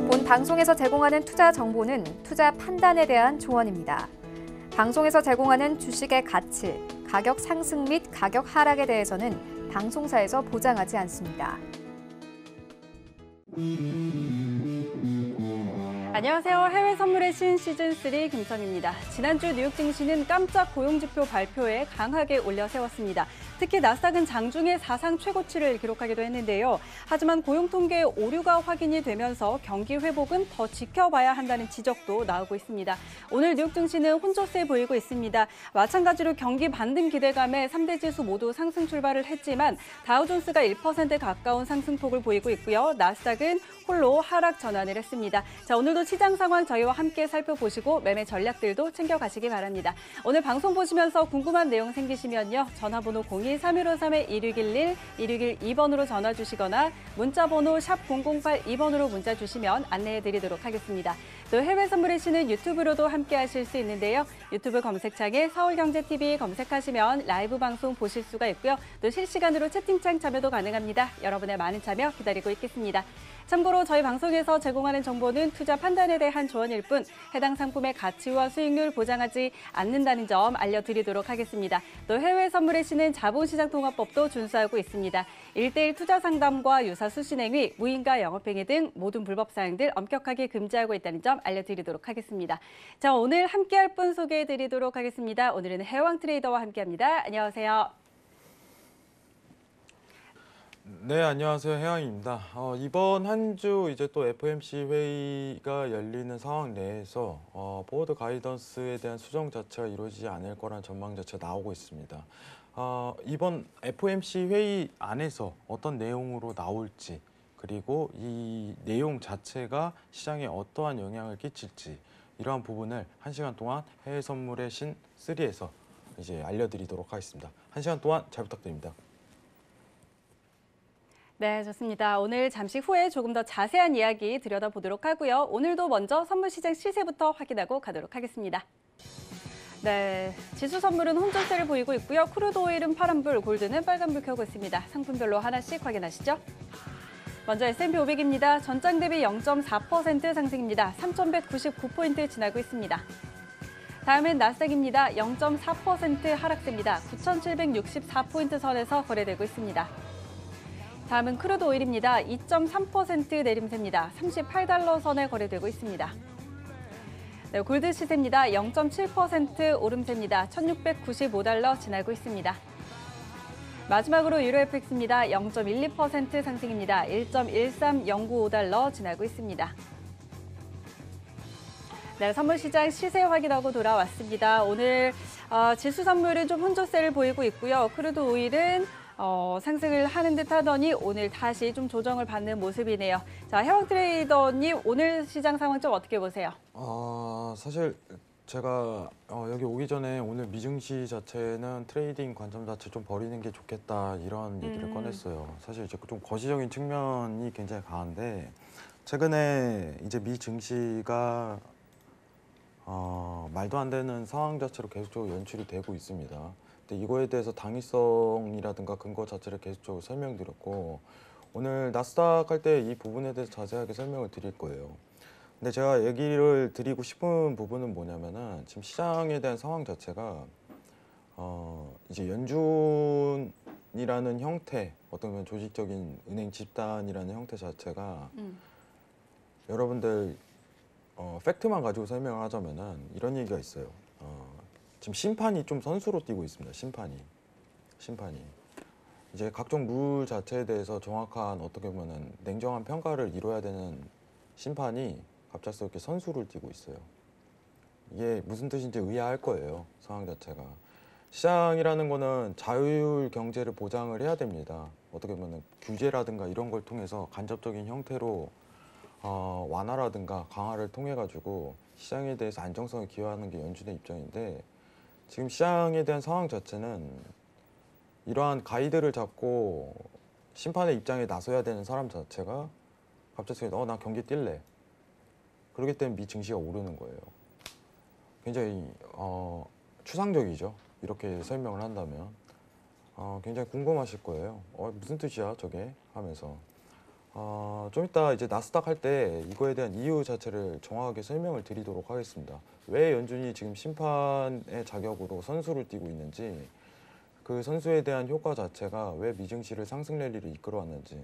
본 방송에서 제공하는 투자 정보는 투자 판단에 대한 조언입니다. 방송에서 제공하는 주식의 가치, 가격 상승 및 가격 하락에 대해서는 방송사에서 보장하지 않습니다. 안녕하세요. 해외 선물의 신 시즌3 김성입니다. 지난주 뉴욕 증시는 깜짝 고용지표 발표에 강하게 올려세웠습니다. 특히 나스닥은 장중에 사상 최고치를 기록하기도 했는데요. 하지만 고용 통계 오류가 확인이 되면서 경기 회복은 더 지켜봐야 한다는 지적도 나오고 있습니다. 오늘 뉴욕 증시는 혼조세 보이고 있습니다. 마찬가지로 경기 반등 기대감에 3대 지수 모두 상승 출발을 했지만 다우존스가 1% 가까운 상승폭을 보이고 있고요. 나스닥은 홀로 하락 전환을 했습니다. 자, 오늘도 시장 상황 저희와 함께 살펴보시고 매매 전략들도 챙겨가시기 바랍니다. 오늘 방송 보시면서 궁금한 내용 생기시면요. 전화번호 02-3153-1611, 1612번으로 전화 주시거나 문자번호 샵 0082번으로 문자 주시면 안내해드리도록 하겠습니다. 또 해외 선물의 신은 유튜브로도 함께 하실 수 있는데요. 유튜브 검색창에 서울경제TV 검색하시면 라이브 방송 보실 수가 있고요. 또 실시간으로 채팅창 참여도 가능합니다. 여러분의 많은 참여 기다리고 있겠습니다. 참고로 저희 방송에서 제공하는 정보는 투자 판단에 대한 조언일 뿐 해당 상품의 가치와 수익률 보장하지 않는다는 점 알려드리도록 하겠습니다. 또 해외 선물의 신은 자본시장통화법도 준수하고 있습니다. 1:1 투자 상담과 유사 수신행위, 무인가 영업행위 등 모든 불법 사항들 엄격하게 금지하고 있다는 점 알려드리도록 하겠습니다. 자, 오늘 함께할 분 소개해드리도록 하겠습니다. 오늘은 해왕 트레이더와 함께합니다. 안녕하세요. 네, 안녕하세요. 해왕입니다. 이번 한 주 이제 또 FOMC 회의가 열리는 상황 내에서 보워드 가이던스에 대한 수정 자체가 이루어지지 않을 거라는 전망 자체가 나오고 있습니다. 이번 FOMC 회의 안에서 어떤 내용으로 나올지, 그리고 이 내용 자체가 시장에 어떠한 영향을 끼칠지, 이러한 부분을 1시간 동안 해외 선물의 신 3에서 이제 알려드리도록 하겠습니다. 1시간 동안 잘 부탁드립니다. 네, 좋습니다. 오늘 잠시 후에 조금 더 자세한 이야기 들여다보도록 하고요. 오늘도 먼저 선물 시장 시세부터 확인하고 가도록 하겠습니다. 네, 지수 선물은 혼조세를 보이고 있고요. 크루드 오일은 파란불, 골드는 빨간불 켜고 있습니다. 상품별로 하나씩 확인하시죠. 먼저 S&P 500입니다. 전장 대비 0.4% 상승입니다. 3,199포인트 지나고 있습니다. 다음은 나스닥입니다. 0.4% 하락세입니다. 9,764포인트 선에서 거래되고 있습니다. 다음은 크루드 오일입니다. 2.3% 내림세입니다. 38달러 선에 거래되고 있습니다. 네, 골드 시세입니다. 0.7% 오름세입니다. 1,695달러 지나고 있습니다. 마지막으로 유로 FX입니다. 0.12% 상승입니다. 1.13095달러 지나고 있습니다. 네, 선물 시장 시세 확인하고 돌아왔습니다. 오늘 지수 선물은 좀 혼조세를 보이고 있고요. 크루드 오일은 상승을 하는 듯 하더니 오늘 다시 좀 조정을 받는 모습이네요. 자, 해왕 트레이더님, 오늘 시장 상황 좀 어떻게 보세요? 사실 제가 여기 오기 전에 오늘 미증시 자체는 트레이딩 관점 자체 좀 버리는 게 좋겠다, 이런 얘기를 꺼냈어요. 사실 이제 좀 거시적인 측면이 굉장히 강한데, 최근에 이제 미증시가 말도 안 되는 상황 자체로 계속적으로 연출이 되고 있습니다. 근데 이거에 대해서 당위성이라든가 근거 자체를 계속적으로 설명드렸고, 오늘 나스닥 할 때 이 부분에 대해서 자세하게 설명을 드릴 거예요. 근데 제가 얘기를 드리고 싶은 부분은 뭐냐면은, 지금 시장에 대한 상황 자체가 이제 연준이라는 형태, 어떤 면 조직적인 은행 집단이라는 형태 자체가 여러분들 팩트만 가지고 설명을 하자면은 이런 얘기가 있어요. 지금 심판이 좀 선수로 뛰고 있습니다. 심판이 이제 각종 룰 자체에 대해서 정확한, 어떻게 보면은 냉정한 평가를 이뤄야 되는 심판이 갑작스럽게 선수를 뛰고 있어요. 이게 무슨 뜻인지 의아할 거예요. 상황 자체가. 시장이라는 거는 자율 경제를 보장을 해야 됩니다. 어떻게 보면 규제라든가 이런 걸 통해서 간접적인 형태로 완화라든가 강화를 통해 가지고 시장에 대해서 안정성을 기여하는 게 연준의 입장인데, 지금 시장에 대한 상황 자체는 이러한 가이드를 잡고 심판의 입장에 나서야 되는 사람 자체가 갑자기 나 경기 뛸래, 그렇기 때문에 미 증시가 오르는 거예요. 굉장히 추상적이죠, 이렇게 설명을 한다면. 굉장히 궁금하실 거예요. 무슨 뜻이야 저게 하면서. 좀 이따 이제 나스닥 할 때 이거에 대한 이유 자체를 정확하게 설명을 드리도록 하겠습니다. 왜 연준이 지금 심판의 자격으로 선수를 띄고 있는지, 그 선수에 대한 효과 자체가 왜 미증시를 상승 랠리를 이끌어왔는지.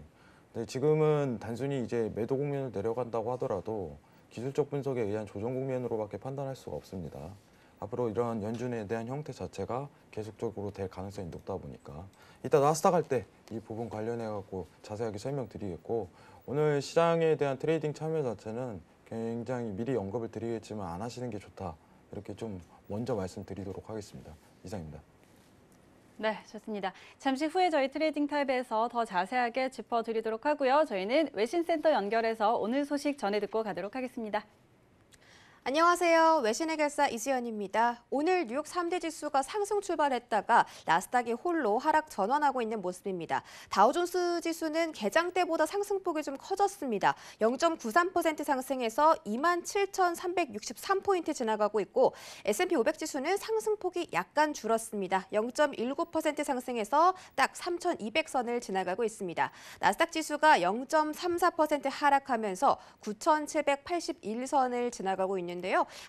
근데 지금은 단순히 이제 매도 국면을 내려간다고 하더라도 기술적 분석에 의한 조정 국면으로밖에 판단할 수가 없습니다. 앞으로 이러한 연준에 대한 형태 자체가 계속적으로 될 가능성이 높다 보니까 이따 나스닥 할 때 이 부분 관련해 갖고 자세하게 설명드리겠고, 오늘 시장에 대한 트레이딩 참여 자체는 굉장히 미리 언급을 드리겠지만 안 하시는 게 좋다, 이렇게 좀 먼저 말씀드리도록 하겠습니다. 이상입니다. 네, 좋습니다. 잠시 후에 저희 트레이딩 탑에서 더 자세하게 짚어드리도록 하고요. 저희는 외신센터 연결해서 오늘 소식 전해 듣고 가도록 하겠습니다. 안녕하세요. 외신의 결사 이지연입니다. 오늘 뉴욕 3대 지수가 상승 출발했다가 나스닥이 홀로 하락 전환하고 있는 모습입니다. 다우존스 지수는 개장 때보다 상승폭이 좀 커졌습니다. 0.93% 상승해서 27,363포인트 지나가고 있고, S&P 500 지수는 상승폭이 약간 줄었습니다. 0.19% 상승해서 딱 3,200선을 지나가고 있습니다. 나스닥 지수가 0.34% 하락하면서 9,781선을 지나가고 있는데요.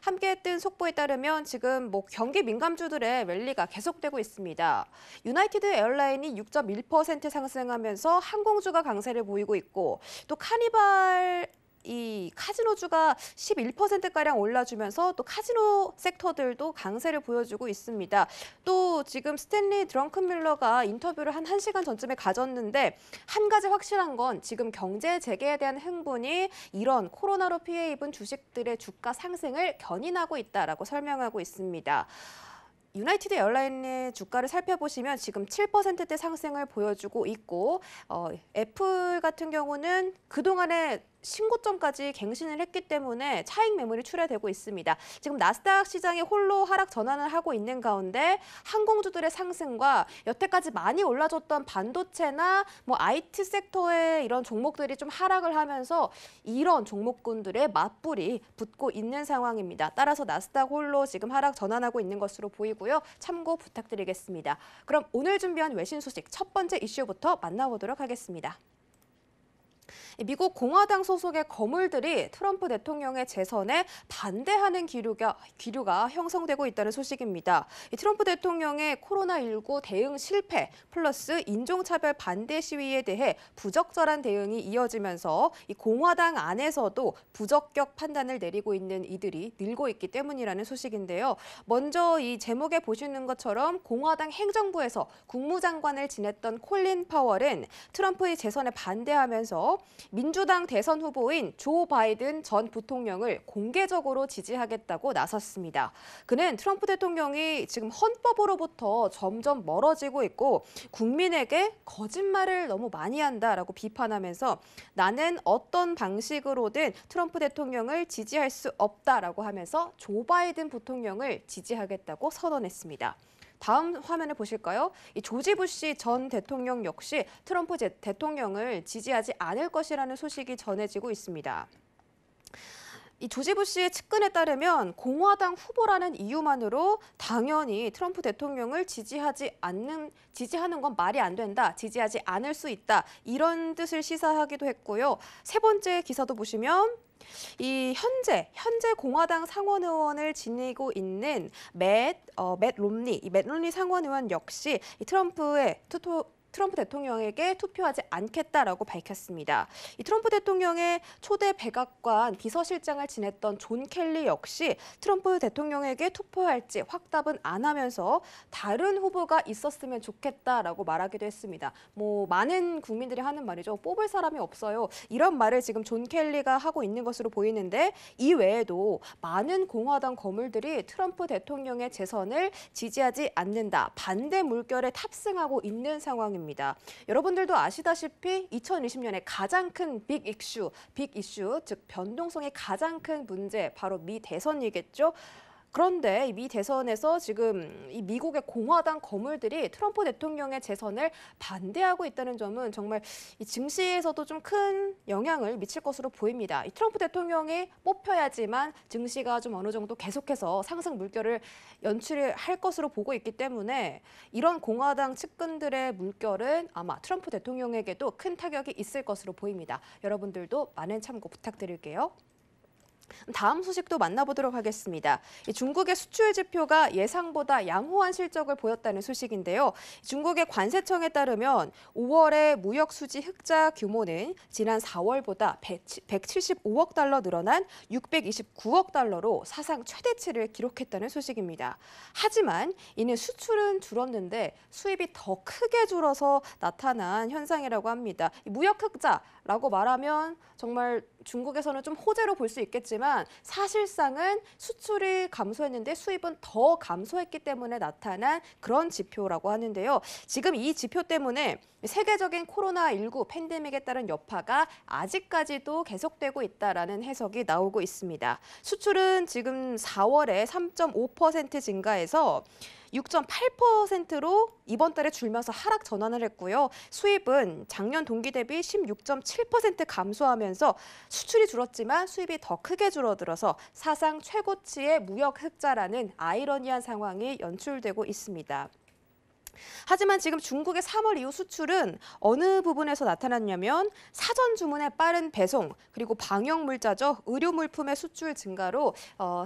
함께 뜬 속보에 따르면 지금 경기 민감주들의 랠리가 계속되고 있습니다. 유나이티드 에어라인이 6.1% 상승하면서 항공주가 강세를 보이고 있고, 또 카니발 이 카지노주가 11%가량 올라주면서 또 카지노 섹터들도 강세를 보여주고 있습니다. 또 지금 스탠리 드렁큰밀러가 인터뷰를 한 1시간 전쯤에 가졌는데, 한 가지 확실한 건 지금 경제 재개에 대한 흥분이 이런 코로나로 피해 입은 주식들의 주가 상승을 견인하고 있다라고 설명하고 있습니다. 유나이티드 에어라인의 주가를 살펴보시면 지금 7%대 상승을 보여주고 있고, 애플 같은 경우는 그동안에 신고점까지 갱신을 했기 때문에 차익 매물이 출회되고 있습니다. 지금 나스닥 시장이 홀로 하락 전환을 하고 있는 가운데 항공주들의 상승과 여태까지 많이 올라줬던 반도체나 IT 섹터의 이런 종목들이 좀 하락을 하면서 이런 종목군들의 맞불이 붙고 있는 상황입니다. 따라서 나스닥 홀로 지금 하락 전환하고 있는 것으로 보이고요. 참고 부탁드리겠습니다. 그럼 오늘 준비한 외신 소식 첫 번째 이슈부터 만나보도록 하겠습니다. 미국 공화당 소속의 거물들이 트럼프 대통령의 재선에 반대하는 기류가 형성되고 있다는 소식입니다. 트럼프 대통령의 코로나19 대응 실패 플러스 인종차별 반대 시위에 대해 부적절한 대응이 이어지면서 이 공화당 안에서도 부적격 판단을 내리고 있는 이들이 늘고 있기 때문이라는 소식인데요. 먼저 이 제목에 보시는 것처럼 공화당 행정부에서 국무장관을 지냈던 콜린 파월은 트럼프의 재선에 반대하면서 민주당 대선 후보인 조 바이든 전 부통령을 공개적으로 지지하겠다고 나섰습니다. 그는 트럼프 대통령이 지금 헌법으로부터 점점 멀어지고 있고 국민에게 거짓말을 너무 많이 한다라고 비판하면서 나는 어떤 방식으로든 트럼프 대통령을 지지할 수 없다라고 하면서 조 바이든 부통령을 지지하겠다고 선언했습니다. 다음 화면을 보실까요? 이 조지 부시 전 대통령 역시 트럼프 대통령을 지지하지 않을 것이라는 소식이 전해지고 있습니다. 이 조지 부시의 측근에 따르면 공화당 후보라는 이유만으로 당연히 트럼프 대통령을 지지하는 건 말이 안 된다, 지지하지 않을 수 있다, 이런 뜻을 시사하기도 했고요. 세 번째 기사도 보시면 이 현재 공화당 상원 의원을 지니고 있는 맷 롬니 상원 의원 역시 이 트럼프 대통령에게 투표하지 않겠다라고 밝혔습니다. 이 트럼프 대통령의 초대 백악관 비서실장을 지냈던 존 켈리 역시 트럼프 대통령에게 투표할지 확답은 안 하면서 다른 후보가 있었으면 좋겠다라고 말하기도 했습니다. 많은 국민들이 하는 말이죠. 뽑을 사람이 없어요. 이런 말을 지금 존 켈리가 하고 있는 것으로 보이는데, 이 외에도 많은 공화당 거물들이 트럼프 대통령의 재선을 지지하지 않는다, 반대 물결에 탑승하고 있는 상황입니다. 여러분들도 아시다시피 2020년에 가장 큰 빅 이슈, 즉 변동성이 가장 큰 문제, 바로 미 대선이겠죠. 그런데 미 대선에서 지금 이 미국의 공화당 거물들이 트럼프 대통령의 재선을 반대하고 있다는 점은 정말 이 증시에서도 좀 큰 영향을 미칠 것으로 보입니다. 이 트럼프 대통령이 뽑혀야지만 증시가 좀 어느 정도 계속해서 상승 물결을 연출할 것으로 보고 있기 때문에 이런 공화당 측근들의 물결은 아마 트럼프 대통령에게도 큰 타격이 있을 것으로 보입니다. 여러분들도 많은 참고 부탁드릴게요. 다음 소식도 만나보도록 하겠습니다. 중국의 수출 지표가 예상보다 양호한 실적을 보였다는 소식인데요. 중국의 관세청에 따르면 5월의 무역 수지 흑자 규모는 지난 4월보다 175억 달러 늘어난 629억 달러로 사상 최대치를 기록했다는 소식입니다. 하지만 이는 수출은 줄었는데 수입이 더 크게 줄어서 나타난 현상이라고 합니다. 무역 흑자라고 말하면 정말 중국에서는 좀 호재로 볼 수 있겠지만 사실상은 수출이 감소했는데 수입은 더 감소했기 때문에 나타난 그런 지표라고 하는데요. 지금 이 지표 때문에 세계적인 코로나19 팬데믹에 따른 여파가 아직까지도 계속되고 있다라는 해석이 나오고 있습니다. 수출은 지금 4월에 3.5% 증가해서 6.8%로 이번 달에 줄면서 하락 전환을 했고요. 수입은 작년 동기 대비 16.7% 감소하면서 수출이 줄었지만 수입이 더 크게 줄어들어서 사상 최고치의 무역 흑자라는 아이러니한 상황이 연출되고 있습니다. 하지만 지금 중국의 3월 이후 수출은 어느 부분에서 나타났냐면 사전 주문의 빠른 배송 그리고 방역물자죠. 의료물품의 수출 증가로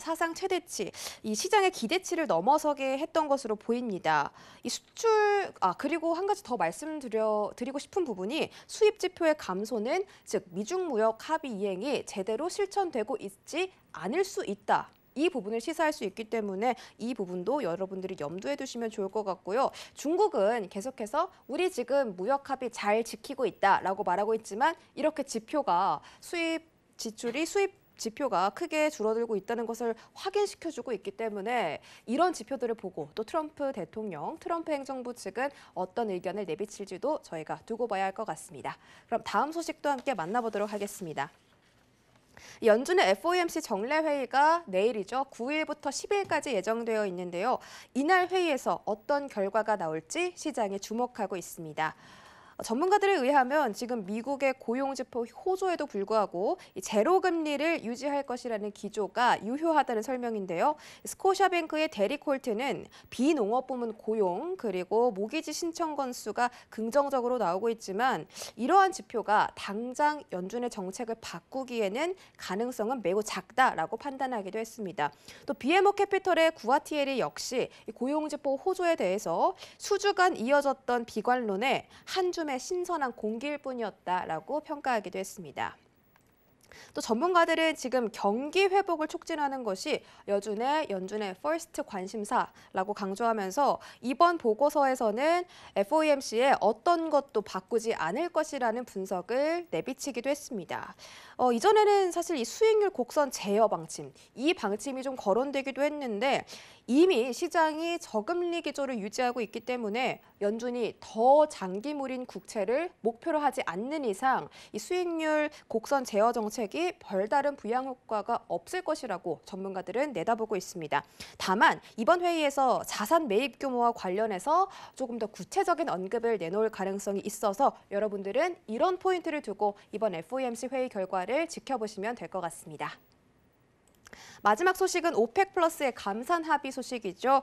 사상 최대치, 이 시장의 기대치를 넘어서게 했던 것으로 보입니다. 이 수출 그리고 한 가지 더 말씀드리고 싶은 부분이 수입 지표의 감소는 즉 미중 무역 합의 이행이 제대로 실천되고 있지 않을 수 있다. 이 부분을 시사할 수 있기 때문에 이 부분도 여러분들이 염두에 두시면 좋을 것 같고요. 중국은 계속해서 우리 지금 무역 합의 잘 지키고 있다라고 말하고 있지만 이렇게 지표가 수입 지표가 크게 줄어들고 있다는 것을 확인시켜주고 있기 때문에 이런 지표들을 보고 또 트럼프 대통령, 트럼프 행정부 측은 어떤 의견을 내비칠지도 저희가 두고 봐야 할 것 같습니다. 그럼 다음 소식도 함께 만나보도록 하겠습니다. 연준의 FOMC 정례회의가 내일이죠. 9일부터 10일까지 예정되어 있는데요. 이날 회의에서 어떤 결과가 나올지 시장이 주목하고 있습니다. 전문가들에 의하면 지금 미국의 고용지표 호조에도 불구하고 제로 금리를 유지할 것이라는 기조가 유효하다는 설명인데요. 스코샤뱅크의 데릭 홀트는 비농업 부문 고용 그리고 모기지 신청 건수가 긍정적으로 나오고 있지만 이러한 지표가 당장 연준의 정책을 바꾸기에는 가능성은 매우 작다라고 판단하기도 했습니다. 또 BMO 캐피털의 구아티에리 역시 고용지표 호조에 대해서 수주간 이어졌던 비관론에 한 줌의 신선한 공기일 뿐이었다라고 평가하기도 했습니다. 또 전문가들은 지금 경기 회복을 촉진하는 것이 연준의 퍼스트 관심사라고 강조하면서 이번 보고서에서는 FOMC에 어떤 것도 바꾸지 않을 것이라는 분석을 내비치기도 했습니다. 이전에는 사실 이 수익률 곡선 제어 방침, 이 방침이 좀 거론되기도 했는데 이미 시장이 저금리 기조를 유지하고 있기 때문에 연준이 더 장기물인 국채를 목표로 하지 않는 이상 이 수익률 곡선 제어 정책이 별다른 부양 효과가 없을 것이라고 전문가들은 내다보고 있습니다. 다만 이번 회의에서 자산 매입 규모와 관련해서 조금 더 구체적인 언급을 내놓을 가능성이 있어서 여러분들은 이런 포인트를 두고 이번 FOMC 회의 결과를 지켜보시면 될 것 같습니다. 마지막 소식은 오펙 플러스의 감산 합의 소식이죠.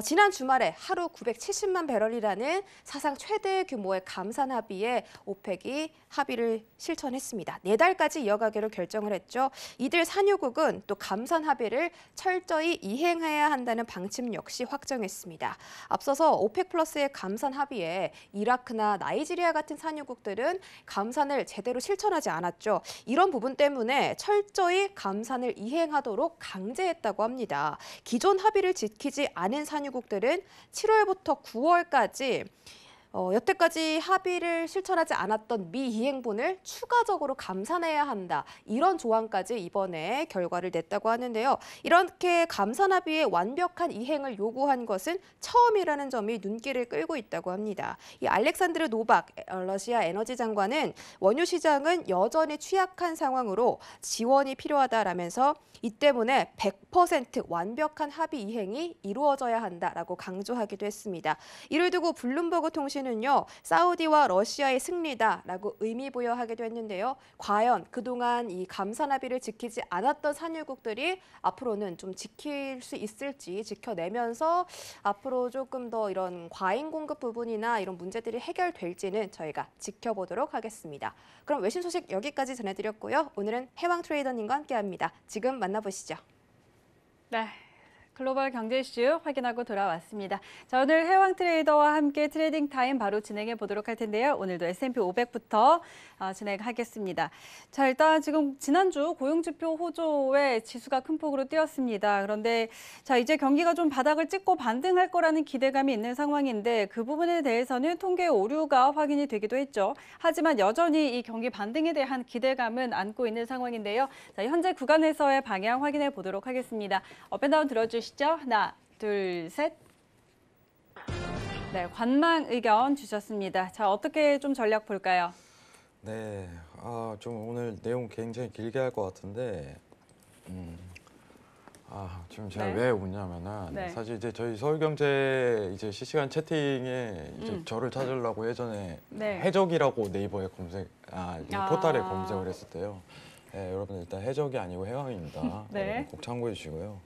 지난 주말에 하루 970만 배럴이라는 사상 최대 규모의 감산 합의에 오펙이 합의를 실천했습니다. 4달까지 이어가기로 결정을 했죠. 이들 산유국은 또 감산 합의를 철저히 이행해야 한다는 방침 역시 확정했습니다. 앞서서 오펙 플러스의 감산 합의에 이라크나 나이지리아 같은 산유국들은 감산을 제대로 실천하지 않았죠. 이런 부분 때문에 철저히 감산을 이행하도록 강제했다고 합니다. 기존 합의를 지키지 않은 산유국들은 7월부터 9월까지 여태까지 합의를 실천하지 않았던 미이행분을 추가적으로 감산해야 한다. 이런 조항까지 이번에 결과를 냈다고 하는데요. 이렇게 감산 합의의 완벽한 이행을 요구한 것은 처음이라는 점이 눈길을 끌고 있다고 합니다. 이 알렉산드르 노박 러시아 에너지 장관은 원유 시장은 여전히 취약한 상황으로 지원이 필요하다라면서 이 때문에 100% 완벽한 합의 이행이 이루어져야 한다라고 강조하기도 했습니다. 이를 두고 블룸버그 통신은요, 사우디와 러시아의 승리다라고 의미부여하기도 했는데요. 과연 그동안 이 감산 합의를 지키지 않았던 산유국들이 앞으로는 좀 지킬 수 있을지 지켜내면서 앞으로 조금 더 이런 과잉 공급 부분이나 이런 문제들이 해결될지는 저희가 지켜보도록 하겠습니다. 그럼 외신 소식 여기까지 전해드렸고요. 오늘은 해왕 트레이더님과 함께합니다. 지금 만나보시죠. 네. 글로벌 경제 이슈 확인하고 돌아왔습니다. 자, 오늘 해왕 트레이더와 함께 트레이딩 타임 바로 진행해 보도록 할 텐데요. 오늘도 S&P 500부터 진행하겠습니다. 자, 일단 지금 지난주 고용지표 호조에 지수가 큰 폭으로 뛰었습니다. 그런데 자, 이제 경기가 좀 바닥을 찍고 반등할 거라는 기대감이 있는 상황인데 그 부분에 대해서는 통계 오류가 확인이 되기도 했죠. 하지만 여전히 이 경기 반등에 대한 기대감은 안고 있는 상황인데요. 자, 현재 구간에서의 방향 확인해 보도록 하겠습니다. 업앤다운 들어주시죠. 하나, 둘, 셋. 네, 관망 의견 주셨습니다. 자, 어떻게 좀 전략 볼까요? 네, 좀 오늘 내용 굉장히 길게 할 것 같은데, 지금 제가 네. 왜 웃냐면은 네. 사실 이제 저희 서울경제 이제 실시간 채팅에 이제 저를 찾으려고 예전에 네. 해적이라고 네이버에 포털에 검색을 했을 때요. 네, 여러분 일단 해적이 아니고 해왕입니다. 네. 여러분 꼭 참고해 주시고요.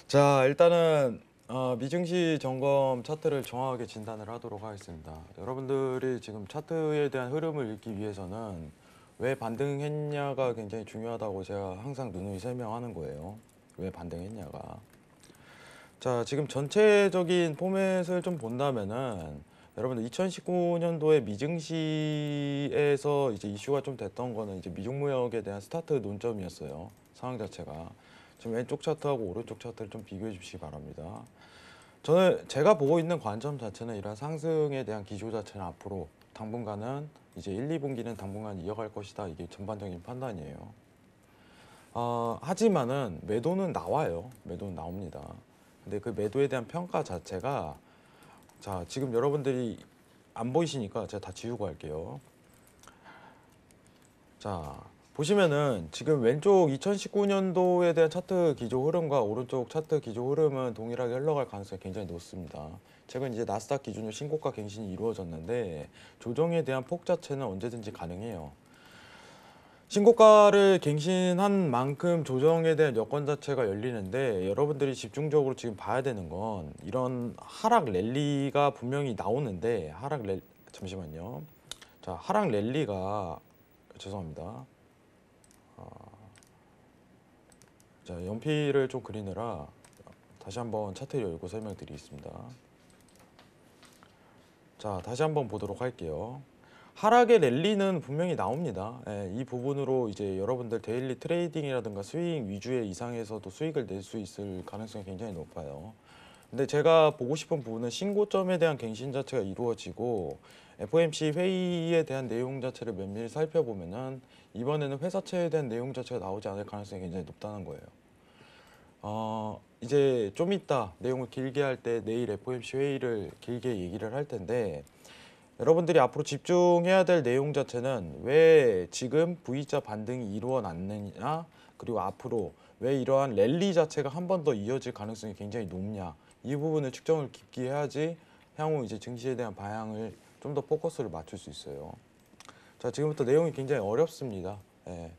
자, 일단은 미증시 점검 차트를 정확하게 진단을 하도록 하겠습니다. 여러분들이 지금 차트에 대한 흐름을 읽기 위해서는 왜 반등했냐가 굉장히 중요하다고 제가 항상 누누이 설명하는 거예요. 왜 반등했냐가. 자, 지금 전체적인 포맷을 좀 본다면은 여러분들 2019년도에 미증시에서 이제 이슈가 좀 됐던 거는 이제 미중무역에 대한 스타트 논점이었어요. 상황 자체가. 지금 왼쪽 차트하고 오른쪽 차트를 좀 비교해 주시기 바랍니다. 제가 보고 있는 관점 자체는 이런 상승에 대한 기조 자체는 앞으로 당분간은 이제 1, 2분기는 당분간 이어갈 것이다. 이게 전반적인 판단이에요. 하지만은 매도는 나와요. 매도는 나옵니다. 근데 그 매도에 대한 평가 자체가 자, 지금 여러분들이 안 보이시니까 제가 다 지우고 할게요. 자, 보시면은 지금 왼쪽 2019년도에 대한 차트 기조 흐름과 오른쪽 차트 기조 흐름은 동일하게 흘러갈 가능성이 굉장히 높습니다. 최근 이제 나스닥 기준으로 신고가 갱신이 이루어졌는데 조정에 대한 폭 자체는 언제든지 가능해요. 신고가를 갱신한 만큼 조정에 대한 여건 자체가 열리는데 여러분들이 집중적으로 지금 봐야 되는 건 이런 하락 랠리가 분명히 나오는데 잠시만요. 자, 하락 랠리가 죄송합니다. 자, 연필을 좀 그리느라 다시 한번 차트를 열고 설명드리겠습니다. 자, 다시 한번 보도록 할게요. 하락의 랠리는 분명히 나옵니다. 예, 이 부분으로 이제 여러분들 데일리 트레이딩이라든가 스윙 위주의 이상에서도 수익을 낼 수 있을 가능성이 굉장히 높아요. 근데 제가 보고 싶은 부분은 신고점에 대한 갱신 자체가 이루어지고 FOMC 회의에 대한 내용 자체를 면밀히 살펴보면은 이번에는 회사채에 대한 내용 자체가 나오지 않을 가능성이 굉장히 높다는 거예요. 이제 좀 이따 내용을 길게 할 때 내일 FOMC 회의를 길게 얘기를 할 텐데 여러분들이 앞으로 집중해야 될 내용 자체는 왜 지금 V자 반등이 이루어났느냐, 그리고 앞으로 왜 이러한 랠리 자체가 한 번 더 이어질 가능성이 굉장히 높냐, 이 부분을 측정을 깊게 해야지 향후 이제 증시에 대한 방향을 좀 더 포커스를 맞출 수 있어요. 자, 지금부터 내용이 굉장히 어렵습니다. 예.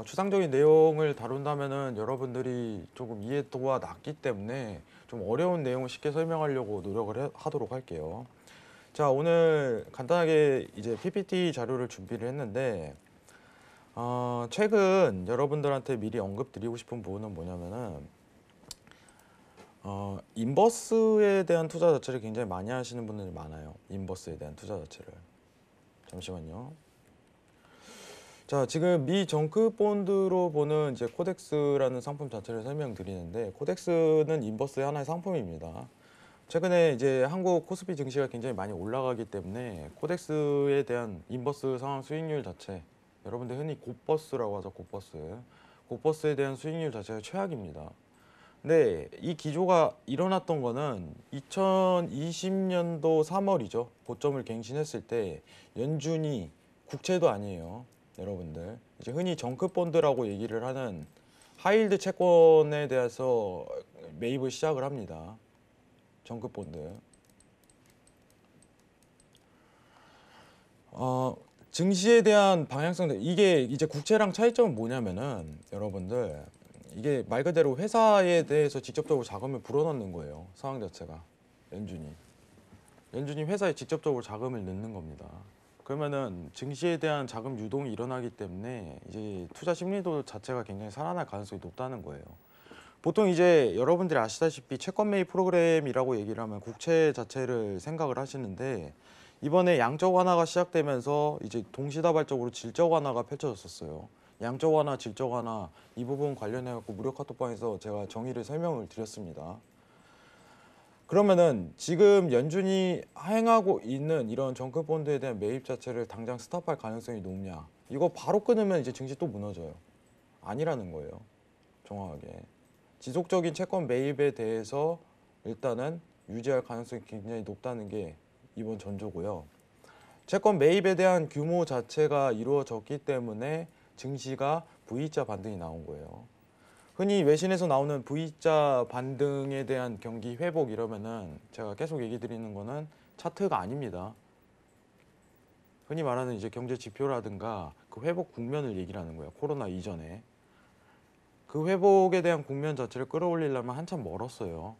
추상적인 내용을 다룬다면은 여러분들이 조금 이해도가 낮기 때문에 좀 어려운 내용을 쉽게 설명하려고 노력을 하도록 할게요. 자, 오늘 간단하게 이제 PPT 자료를 준비를 했는데 최근 여러분들한테 미리 언급드리고 싶은 부분은 뭐냐면은 인버스에 대한 투자 자체를 굉장히 많이 하시는 분들이 많아요. 인버스에 대한 투자 자체를. 잠시만요. 자, 지금 미 정크 본드로 보는 이제 코덱스라는 상품 자체를 설명드리는데 코덱스는 인버스의 하나의 상품입니다. 최근에 이제 한국 코스피 증시가 굉장히 많이 올라가기 때문에 코덱스에 대한 인버스 상황 수익률 자체, 여러분들 흔히 곧버스라고 하죠. 곧버스에 대한 수익률 자체가 최악입니다. 근데 이 기조가 일어났던 거는 2020년도 3월이죠. 고점을 갱신했을 때 연준이, 국채도 아니에요. 여러분들 이제 흔히 정크본드라고 얘기를 하는 하이힐드 채권에 대해서 매입을 시작을 합니다. 정크본드. 증시에 대한 방향성, 이게 이제 국채랑 차이점은 뭐냐면은 여러분들 이게 말 그대로 회사에 대해서 직접적으로 자금을 불어넣는 거예요. 상황 자체가 연준이 회사에 직접적으로 자금을 넣는 겁니다. 그러면은 증시에 대한 자금 유동이 일어나기 때문에 이제 투자 심리도 자체가 굉장히 살아날 가능성이 높다는 거예요. 보통 이제 여러분들이 아시다시피 채권 매입 프로그램이라고 얘기를 하면 국채 자체를 생각을 하시는데 이번에 양적 완화가 시작되면서 이제 동시다발적으로 질적 완화가 펼쳐졌었어요. 양적 완화, 질적 완화 이 부분 관련해 갖고 무료 카톡방에서 제가 정의를 설명을 드렸습니다. 그러면은 지금 연준이 행하고 있는 이런 정크본드에 대한 매입 자체를 당장 스탑할 가능성이 높냐? 이거 바로 끊으면 이제 증시 또 무너져요. 아니라는 거예요. 정확하게. 지속적인 채권 매입에 대해서 일단은 유지할 가능성이 굉장히 높다는 게 이번 전조고요. 채권 매입에 대한 규모 자체가 이루어졌기 때문에 증시가 V자 반등이 나온 거예요. 흔히 외신에서 나오는 V자 반등에 대한 경기 회복 이러면은 제가 계속 얘기 드리는 거는 차트가 아닙니다. 흔히 말하는 이제 경제 지표라든가 그 회복 국면을 얘기를 하는 거예요. 코로나 이전에. 그 회복에 대한 국면 자체를 끌어올리려면 한참 멀었어요.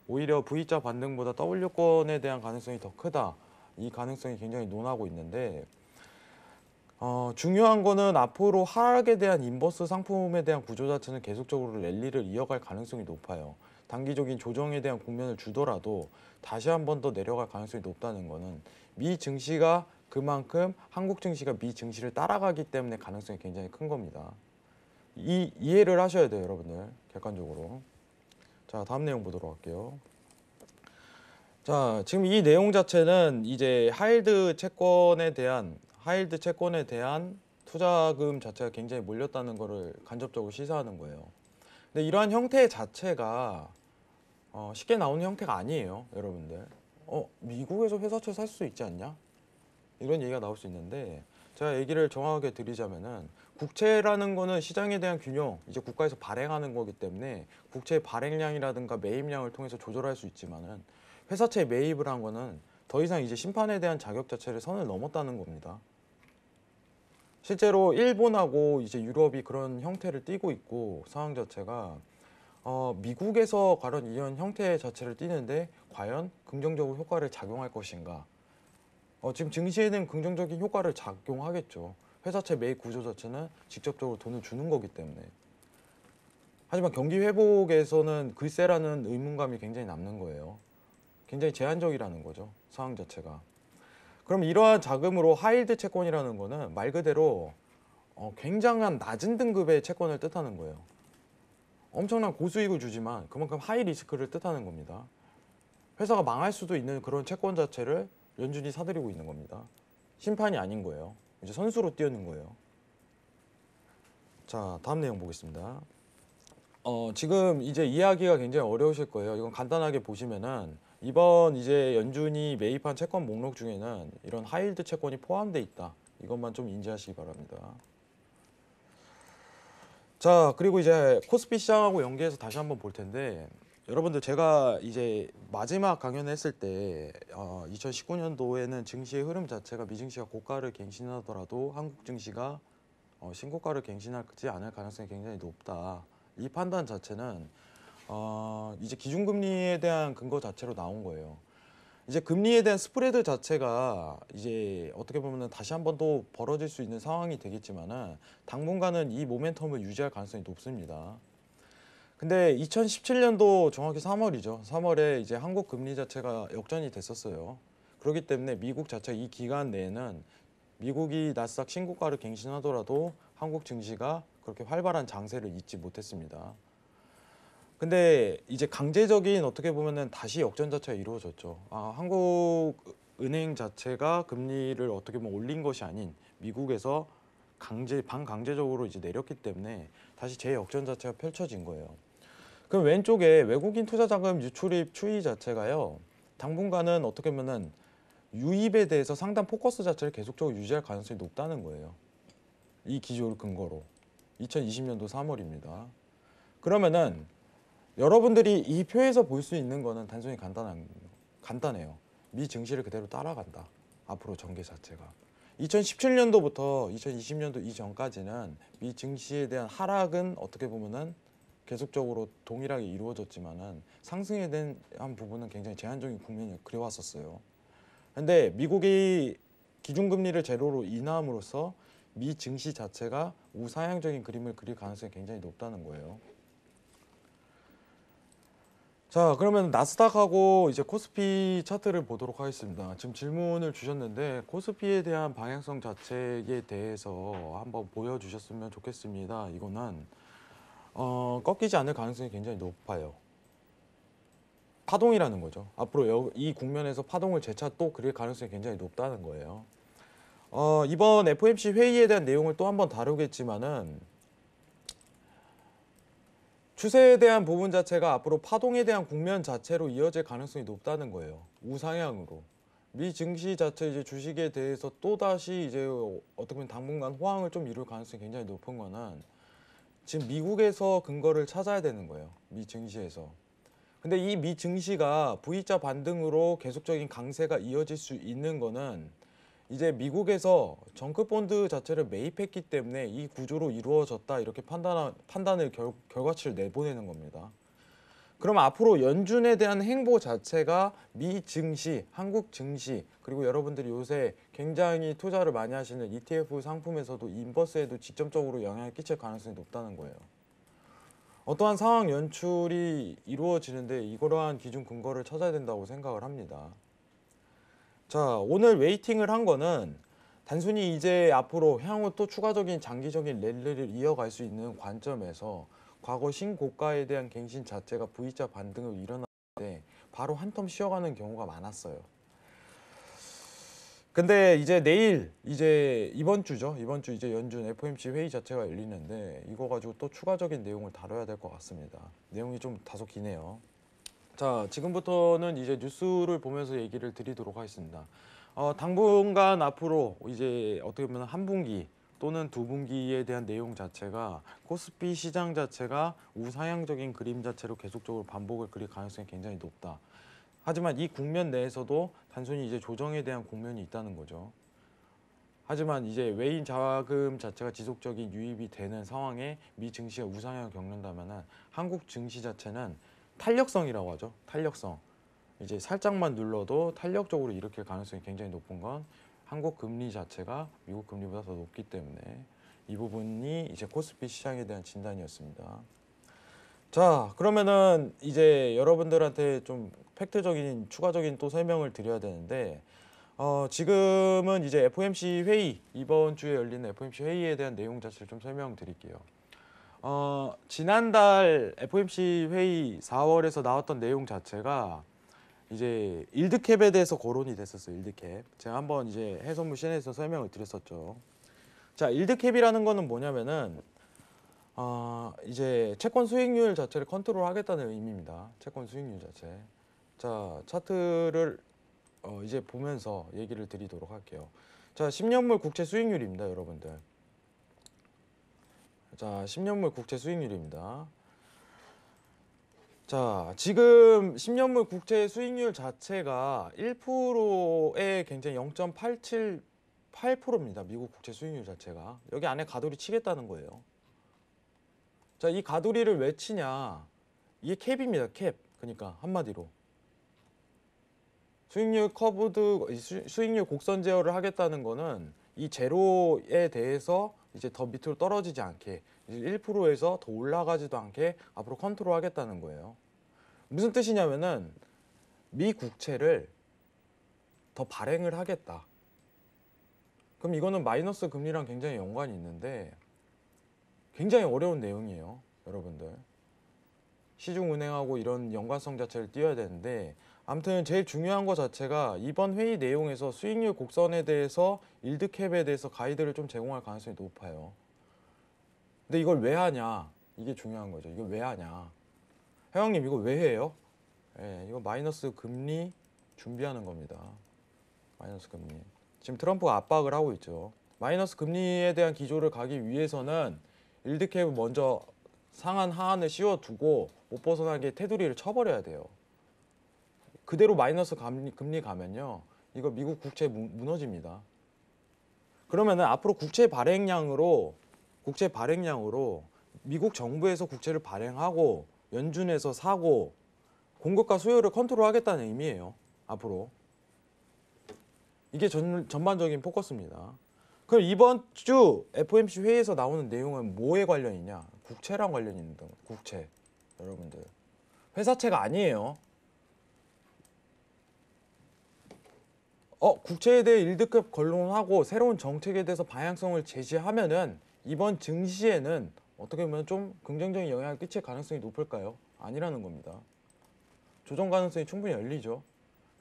오히려 V자 반등보다 W권에 대한 가능성이 더 크다. 이 가능성이 굉장히 논하고 있는데 중요한 거는 앞으로 하락에 대한 인버스 상품에 대한 구조 자체는 계속적으로 랠리를 이어갈 가능성이 높아요. 단기적인 조정에 대한 국면을 주더라도 다시 한 번 더 내려갈 가능성이 높다는 거는 미 증시가 그만큼 한국 증시가 미 증시를 따라가기 때문에 가능성이 굉장히 큰 겁니다. 이해를 하셔야 돼요, 여러분들. 객관적으로. 자, 다음 내용 보도록 할게요. 자, 지금 이 내용 자체는 이제 하이힐드 채권에 대한 투자금 자체가 굉장히 몰렸다는 거를 간접적으로 시사하는 거예요. 근데 이러한 형태 자체가 쉽게 나오는 형태가 아니에요, 여러분들. 미국에서 회사채 살 수 있지 않냐? 이런 얘기가 나올 수 있는데 제가 얘기를 정확하게 드리자면은 국채라는 거는 시장에 대한 균형, 이제 국가에서 발행하는 거기 때문에 국채의 발행량이라든가 매입량을 통해서 조절할 수 있지만은 회사채 매입을 한 거는 더 이상 이제 심판에 대한 자격 자체를 선을 넘었다는 겁니다. 실제로 일본하고 이제 유럽이 그런 형태를 띠고 있고 상황 자체가 미국에서 과연 이런 형태 자체를 띠는데 과연 긍정적으로 효과를 작용할 것인가? 지금 증시에는 긍정적인 효과를 작용하겠죠. 회사채 매입 구조 자체는 직접적으로 돈을 주는 거기 때문에. 하지만 경기 회복에서는 글쎄라는 의문감이 굉장히 남는 거예요. 굉장히 제한적이라는 거죠. 상황 자체가. 그럼 이러한 자금으로 하이힐드 채권이라는 거는 말 그대로 굉장한 낮은 등급의 채권을 뜻하는 거예요. 엄청난 고수익을 주지만 그만큼 하이 리스크를 뜻하는 겁니다. 회사가 망할 수도 있는 그런 채권 자체를 연준이 사들이고 있는 겁니다. 심판이 아닌 거예요. 이제 선수로 뛰어는 거예요. 자, 다음 내용 보겠습니다. 지금 이제 이해하기가 굉장히 어려우실 거예요. 이건 간단하게 보시면은 이번 이제 연준이 매입한 채권 목록 중에는 이런 하이힐드 채권이 포함되어 있다. 이것만 좀 인지하시기 바랍니다. 자, 그리고 이제 코스피 시장하고 연계해서 다시 한번 볼 텐데 여러분들 제가 이제 마지막 강연했을 때 2019년도에는 증시의 흐름 자체가 미증시가 고가를 갱신하더라도 한국 증시가 신고가를 갱신하지 않을 가능성이 굉장히 높다. 이 판단 자체는 이제 기준금리에 대한 근거 자체로 나온 거예요. 이제 금리에 대한 스프레드 자체가 이제 어떻게 보면 다시 한 번 또 벌어질 수 있는 상황이 되겠지만은 당분간은 이 모멘텀을 유지할 가능성이 높습니다. 근데 2017년도 정확히 3월이죠. 3월에 이제 한국 금리 자체가 역전이 됐었어요. 그렇기 때문에 미국 자체 이 기간 내에는 미국이 나스닥 신고가를 갱신하더라도 한국 증시가 그렇게 활발한 장세를 잇지 못했습니다. 근데 이제 강제적인 어떻게 보면은 다시 역전 자체가 이루어졌죠. 한국은행 자체가 금리를 어떻게 보면 올린 것이 아닌 미국에서 반강제적으로 이제 내렸기 때문에 다시 재역전 자체가 펼쳐진 거예요. 그럼 왼쪽에 외국인 투자 자금 유출입 추이 자체가요. 당분간은 어떻게 보면은 유입에 대해서 상당 포커스 자체를 계속적으로 유지할 가능성이 높다는 거예요. 이 기조를 근거로 2020년도 3월입니다. 그러면은 여러분들이 이 표에서 볼 수 있는 거는 단순히 간단해요. 미 증시를 그대로 따라간다. 앞으로 전개 자체가. 2017년도부터 2020년도 이전까지는 미 증시에 대한 하락은 어떻게 보면은 계속적으로 동일하게 이루어졌지만은 상승에 대한 부분은 굉장히 제한적인 국면이 그려왔었어요. 근데 미국이 기준금리를 제로로 인하함으로써 미 증시 자체가 우상향적인 그림을 그릴 가능성이 굉장히 높다는 거예요. 자, 그러면 나스닥하고 이제 코스피 차트를 보도록 하겠습니다. 지금 질문을 주셨는데 코스피에 대한 방향성 자체에 대해서 한번 보여주셨으면 좋겠습니다. 이거는 꺾이지 않을 가능성이 굉장히 높아요. 파동이라는 거죠. 앞으로 이 국면에서 파동을 재차 또 그릴 가능성이 굉장히 높다는 거예요. 이번 FOMC 회의에 대한 내용을 또 한번 다루겠지만은 추세에 대한 부분 자체가 앞으로 파동에 대한 국면 자체로 이어질 가능성이 높다는 거예요. 우상향으로. 미 증시 자체 이제 주식에 대해서 또 다시 이제 어떻게 보면 당분간 호황을 좀 이룰 가능성이 굉장히 높은 거는 지금 미국에서 근거를 찾아야 되는 거예요. 미 증시에서. 근데 이 미 증시가 V자 반등으로 계속적인 강세가 이어질 수 있는 거는 이제 미국에서 정크 본드 자체를 매입했기 때문에 이 구조로 이루어졌다 이렇게 판단을 결과치를 내보내는 겁니다. 그럼 앞으로 연준에 대한 행보 자체가 미 증시, 한국 증시 그리고 여러분들이 요새 굉장히 투자를 많이 하시는 ETF 상품에서도 인버스에도 직접적으로 영향을 끼칠 가능성이 높다는 거예요. 어떠한 상황 연출이 이루어지는데 이러한 기준 근거를 찾아야 된다고 생각을 합니다. 자, 오늘 웨이팅을 한 거는 단순히 이제 앞으로 향후 또 추가적인 장기적인 랠리를 이어갈 수 있는 관점에서 과거 신고가에 대한 갱신 자체가 V자 반등으로 일어날 때 바로 한텀 쉬어가는 경우가 많았어요. 근데 이제 내일 이제 이번 주 이제 연준 FOMC 회의 자체가 열리는데 이거 가지고 또 추가적인 내용을 다뤄야 될 것 같습니다. 내용이 좀 다소 기네요. 자, 지금부터는 이제 뉴스를 보면서 얘기를 드리도록 하겠습니다. 당분간 앞으로 이제 어떻게 보면 한 분기 또는 두 분기에 대한 내용 자체가 코스피 시장 자체가 우상향적인 그림 자체로 계속적으로 반복을 그릴 가능성이 굉장히 높다. 하지만 이 국면 내에서도 단순히 이제 조정에 대한 국면이 있다는 거죠. 하지만 이제 외인 자금 자체가 지속적인 유입이 되는 상황에 미 증시가 우상향을 겪는다면은 한국 증시 자체는 탄력성이라고 하죠. 탄력성. 이제 살짝만 눌러도 탄력적으로 일으킬 가능성이 굉장히 높은 건 한국 금리 자체가 미국 금리보다 더 높기 때문에 이 부분이 이제 코스피 시장에 대한 진단이었습니다. 자, 그러면은 이제 여러분들한테 좀 팩트적인 추가적인 또 설명을 드려야 되는데 지금은 이제 FOMC 회의 이번 주에 열리는 FOMC 회의에 대한 내용 자체를 좀 설명드릴게요. 지난달 FOMC 회의 4월에서 나왔던 내용 자체가 이제 일드캡에 대해서 거론이 됐었어요. 일드캡. 제가 한번 이제 해선물 시내에서 설명을 드렸었죠. 자, 일드캡이라는 거는 뭐냐면은 이제 채권 수익률 자체를 컨트롤하겠다는 의미입니다. 채권 수익률 자체. 자, 차트를 이제 보면서 얘기를 드리도록 할게요. 자, 10년물 국채 수익률입니다, 여러분들. 자, 10년물 국채 수익률입니다. 자, 지금 10년물 국채 수익률 자체가 1%에 굉장히 0.878%입니다. 미국 국채 수익률 자체가. 여기 안에 가돌이 치겠다는 거예요. 자, 이 가돌이를 왜 치냐? 이게 캡입니다. 캡. 그러니까 한마디로. 수익률 곡선 제어를 하겠다는 거는 이 제로에 대해서 이제 더 밑으로 떨어지지 않게 1%에서 더 올라가지도 않게 앞으로 컨트롤 하겠다는 거예요. 무슨 뜻이냐면은 미 국채를 더 발행을 하겠다. 그럼 이거는 마이너스 금리랑 굉장히 연관이 있는데 굉장히 어려운 내용이에요, 여러분들. 시중은행하고 이런 연관성 자체를 띄워야 되는데 아무튼 제일 중요한 거 자체가 이번 회의 내용에서 수익률 곡선에 대해서 일드캡에 대해서 가이드를 좀 제공할 가능성이 높아요. 근데 이걸 왜 하냐? 이게 중요한 거죠. 이걸 왜 하냐? 회원님 이거 왜 해요? 예, 이거 마이너스 금리 준비하는 겁니다. 마이너스 금리. 지금 트럼프가 압박을 하고 있죠. 마이너스 금리에 대한 기조를 가기 위해서는 일드캡을 먼저 상한 하한을 씌워두고 못 벗어나게 테두리를 쳐버려야 돼요. 그대로 마이너스 금리 가면요. 이거 미국 국채 무너집니다. 그러면은 앞으로 국채 발행량으로 미국 정부에서 국채를 발행하고 연준에서 사고 공급과 수요를 컨트롤하겠다는 의미예요. 앞으로. 이게 전반적인 포커스입니다. 그럼 이번 주 FOMC 회의에서 나오는 내용은 뭐에 관련이 있냐? 국채랑 관련이 있는 겁니다. 국채. 여러분들. 회사채가 아니에요. 국채에 대해 일드급 건론하고 새로운 정책에 대해서 방향성을 제시하면은 이번 증시에는 어떻게 보면 좀 긍정적인 영향을 끼칠 가능성이 높을까요? 아니라는 겁니다. 조정 가능성이 충분히 열리죠.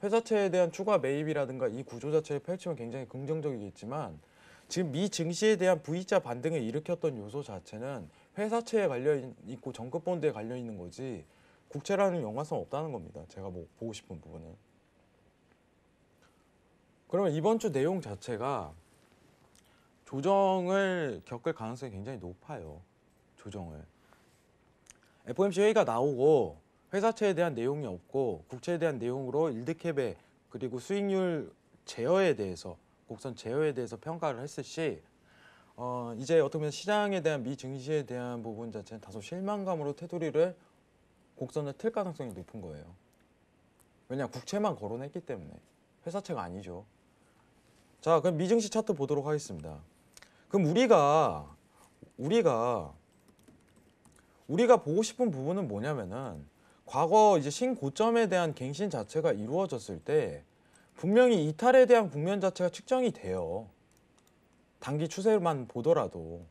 회사채에 대한 추가 매입이라든가 이 구조 자체를 펼치면 굉장히 긍정적이겠지만 지금 미 증시에 대한 V자 반등을 일으켰던 요소 자체는 회사채에 관련있고 정급본드에 관련있는 거지 국채라는 연관성 없다는 겁니다. 제가 뭐 보고 싶은 부분은. 그러면 이번 주 내용 자체가 조정을 겪을 가능성이 굉장히 높아요. 조정을. FOMC 회의가 나오고 회사채에 대한 내용이 없고 국채에 대한 내용으로 일드캡에 그리고 수익률 제어에 대해서 곡선 제어에 대해서 평가를 했을 시 이제 어떻게 보면 시장에 대한 미 증시에 대한 부분 자체는 다소 실망감으로 테두리를 곡선을 틀 가능성이 높은 거예요. 왜냐 국채만 거론했기 때문에 회사채가 아니죠. 자 그럼 미 증시 차트 보도록 하겠습니다. 그럼 우리가 보고 싶은 부분은 뭐냐면은 과거 이제 신고점에 대한 갱신 자체가 이루어졌을 때 분명히 이탈에 대한 국면 자체가 측정이 돼요. 단기 추세만 보더라도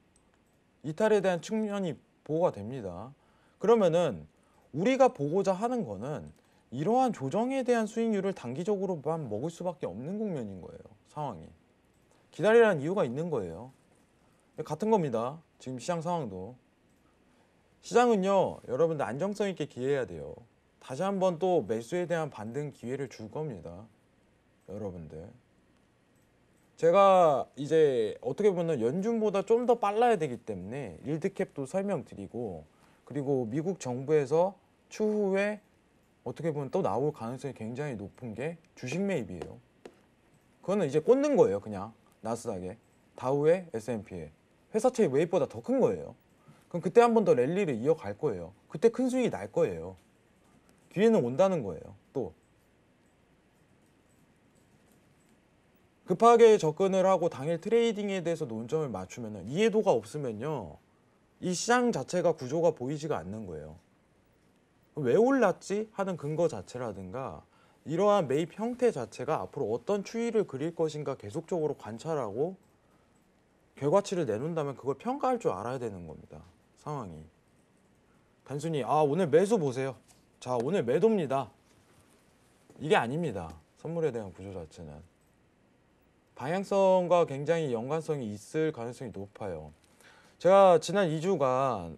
이탈에 대한 측면이 보호가 됩니다. 그러면은 우리가 보고자 하는 거는 이러한 조정에 대한 수익률을 단기적으로만 먹을 수밖에 없는 국면인 거예요. 상황이. 기다리라는 이유가 있는 거예요. 같은 겁니다. 지금 시장 상황도. 시장은요. 여러분들 안정성 있게 기회해야 돼요. 다시 한번 또 매수에 대한 반등 기회를 줄 겁니다. 여러분들. 제가 이제 어떻게 보면 연준보다 좀 더 빨라야 되기 때문에 일드캡도 설명드리고 그리고 미국 정부에서 추후에 어떻게 보면 또 나올 가능성이 굉장히 높은 게 주식 매입이에요. 그거는 이제 꽂는 거예요. 그냥 나스닥에, 다우에, S&P에. 회사채의 매입보다 더 큰 거예요. 그럼 그때 한 번 더 랠리를 이어갈 거예요. 그때 큰 수익이 날 거예요. 기회는 온다는 거예요. 또 급하게 접근을 하고 당일 트레이딩에 대해서 논점을 맞추면 이해도가 없으면요. 이 시장 자체가 구조가 보이지가 않는 거예요. 왜 올랐지? 하는 근거 자체라든가 이러한 매입 형태 자체가 앞으로 어떤 추이를 그릴 것인가 계속적으로 관찰하고 결과치를 내놓는다면 그걸 평가할 줄 알아야 되는 겁니다. 상황이. 단순히 오늘 매수 보세요. 자 오늘 매도입니다. 이게 아닙니다. 선물에 대한 구조 자체는. 방향성과 굉장히 연관성이 있을 가능성이 높아요. 제가 지난 2주간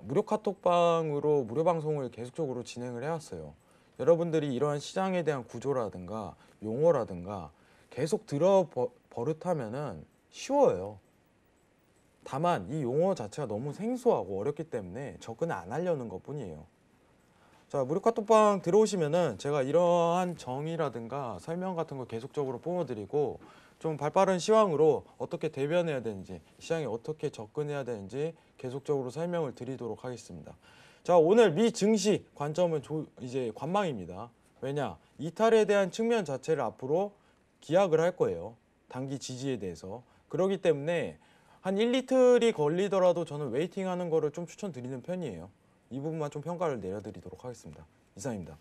무료 카톡방으로 무료 방송을 계속적으로 진행을 해왔어요. 여러분들이 이러한 시장에 대한 구조라든가 용어라든가 계속 버릇하면은 쉬워요. 다만 이 용어 자체가 너무 생소하고 어렵기 때문에 접근을 안 하려는 것 뿐이에요. 자, 무료 카톡방 들어오시면은 제가 이러한 정의라든가 설명 같은 거 계속적으로 뿜어드리고 좀 발빠른 시황으로 어떻게 대변해야 되는지 시장에 어떻게 접근해야 되는지 계속적으로 설명을 드리도록 하겠습니다. 자, 오늘 미 증시 관점은 이제 관망입니다. 왜냐? 이탈에 대한 측면 자체를 앞으로 기약을 할 거예요. 단기 지지에 대해서. 그렇기 때문에 한 1, 이틀이 걸리더라도 저는 웨이팅하는 거를 좀 추천드리는 편이에요. 이 부분만 좀 평가를 내려드리도록 하겠습니다. 이상입니다.